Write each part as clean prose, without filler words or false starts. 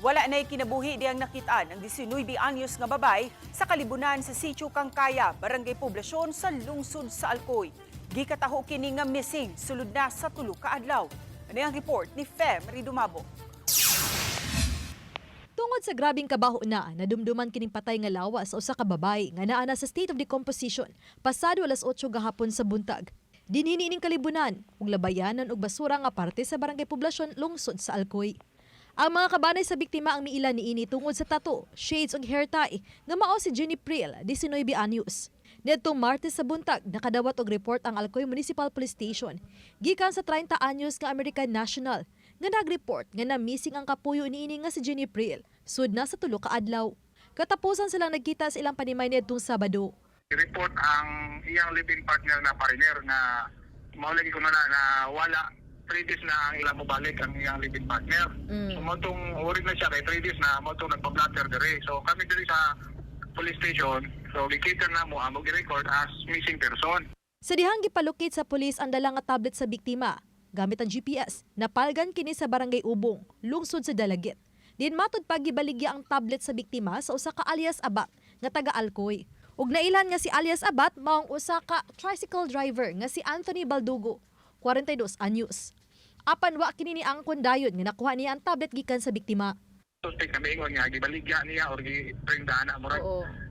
Wala na'y kinabuhi diyang nakitaan ang 19 anyos nga babay sa kalibunan sa Sitio Kangkaya, Barangay Poblasyon sa lungsod sa Alcoy. Gikataho kini nga missing sulod na sa tulo ka adlaw. Ano ang report ni Fem Ridumabo? Tungod sa grabing kabaho na nadumduman kining patay nga lawas sa usa ka babay nga naa na sa state of decomposition pasado alas 8 gahapon sa buntag. Dinhini ning kalibunan ug labayanan og basura nga parte sa Barangay Poblasyon lungsod sa Alcoy. Ang mga kabanay sa biktima ang miila niini tungod sa tattoo, shades ug hair tie nga mao si Jenny Pril, 19 anyos. Nitong Martes sa buntag, nakadawat og report ang Alcoy Municipal Police Station gikan sa 30 anyos nga American national nga nag-report nga na-missing ang kapuyo niini nga si Jenny Pril sud na sa tulo ka adlaw. Katapusan silang nagkita sa ilang panimay nitong Sabado. I-report ang iyang living partner na partner na maulagi ko na wala 3 days na ang ilang mabalik ang iyang living partner. So motong urig na siya kay 3 days na motong nagpa-blatter dere. So kami diri sa police station, so gikita na mo ang mag-record as missing person. Sa dihang gipalukit sa pulis ang dala nga tablet sa biktima, gamit ang GPS, napalgan kini sa Barangay Ubong, lungsod sa Dalagit. Din matud pa gibaligya ang tablet sa biktima sa usa ka alias Abat nga taga Alcoy. Ug nailan nga si alias Abat maong usa ka tricycle driver nga si Anthony Baldugo, 42 anyos. Apan wa kini ni angkon dayon nga nakuha niya ang tablet gikan sa biktima. Suspect na maingon nga gibaligya niya or gi-bring na mo right.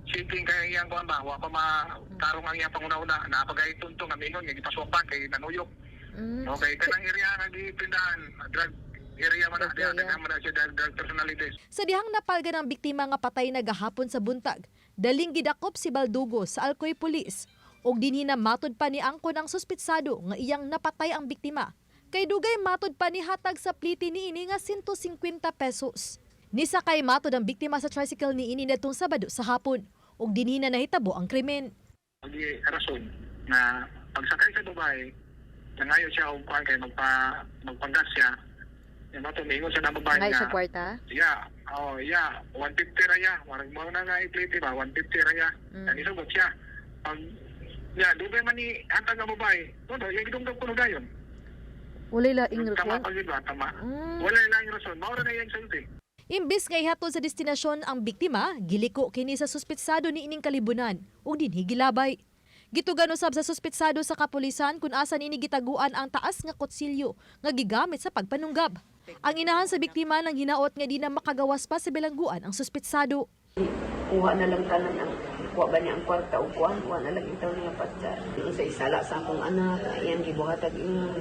Sitting kay iyang kuan ba wa pa matarong ang iyang panguna-una na pagay tuntong nga maingon nga gipaswapan kay nanuyok. Okay, kanang area nga gipindahan drug area man na siya drug personalities. Sa dihang napalgan ang biktima nga patay na gahapon sa buntag, daling gidakop si Baldugo sa Alcoy Police. Og dinhi na matud pa ni angkon ang suspitsado nga iyang napatay ang biktima. Kay dugay matud pa ni hatag sa pliti niini nga 150 pesos. Nisa kay matud ang biktima sa tricycle niini netong Sabado sa hapon. Og dinhi na nahitabo ang krimen. Agi rason na pagsakay sa Dubai, nangayo siya og kuan kay magpagas siya. Yung mato mingon siya na babae nga. Ngay sa kwarta? Yeah. Oh, yeah. 150 raya. Warag mo na nga i-plate ba? 150 raya. Ani sugot siya. Dugay man ni hatag nga babae. Tundo, yung gidungdog kuno dayon. Walay laing Tama rason? pag ba? Tama. Walay laing rason. Maura na yung sulti. Imbis nga ihatod sa destinasyon ang biktima, giliko kini sa suspitsado ni ining kalibunan ug dinhi gilabay. Gitugan usab sa suspitsado sa kapulisan kung asa nini gitaguan ang taas nga kutsilyo nga gigamit sa pagpanunggab. Ang inahan sa biktima nang hinaot nga di na makagawas pa sa bilangguan ang suspitsado. Kuha na lang tanan ang kuha ba niya ang kwarta o kuha na lang itaw niya patsa. Yung sa isala sa akong anak, ayan gibuhatag yung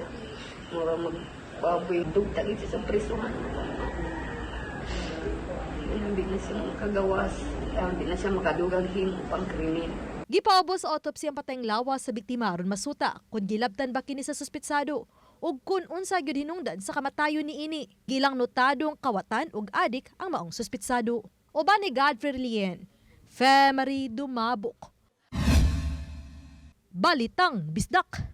mura magbaboy dugtag ito sa prisuhan. Hindi na siya makagawas, hindi na siya makadugang himo pang krimen. Gipaubos sa autopsy ang patayng lawas sa biktima aron masuta kung gilabtan ba kini sa suspitsado ug kun unsa gyud hinungdan sa kamatayon niini. Gilang notadong kawatan ug adik ang maong suspitsado. Uban ni Godfrey Lien, Fem Ridumabo. Balitang Bisdak.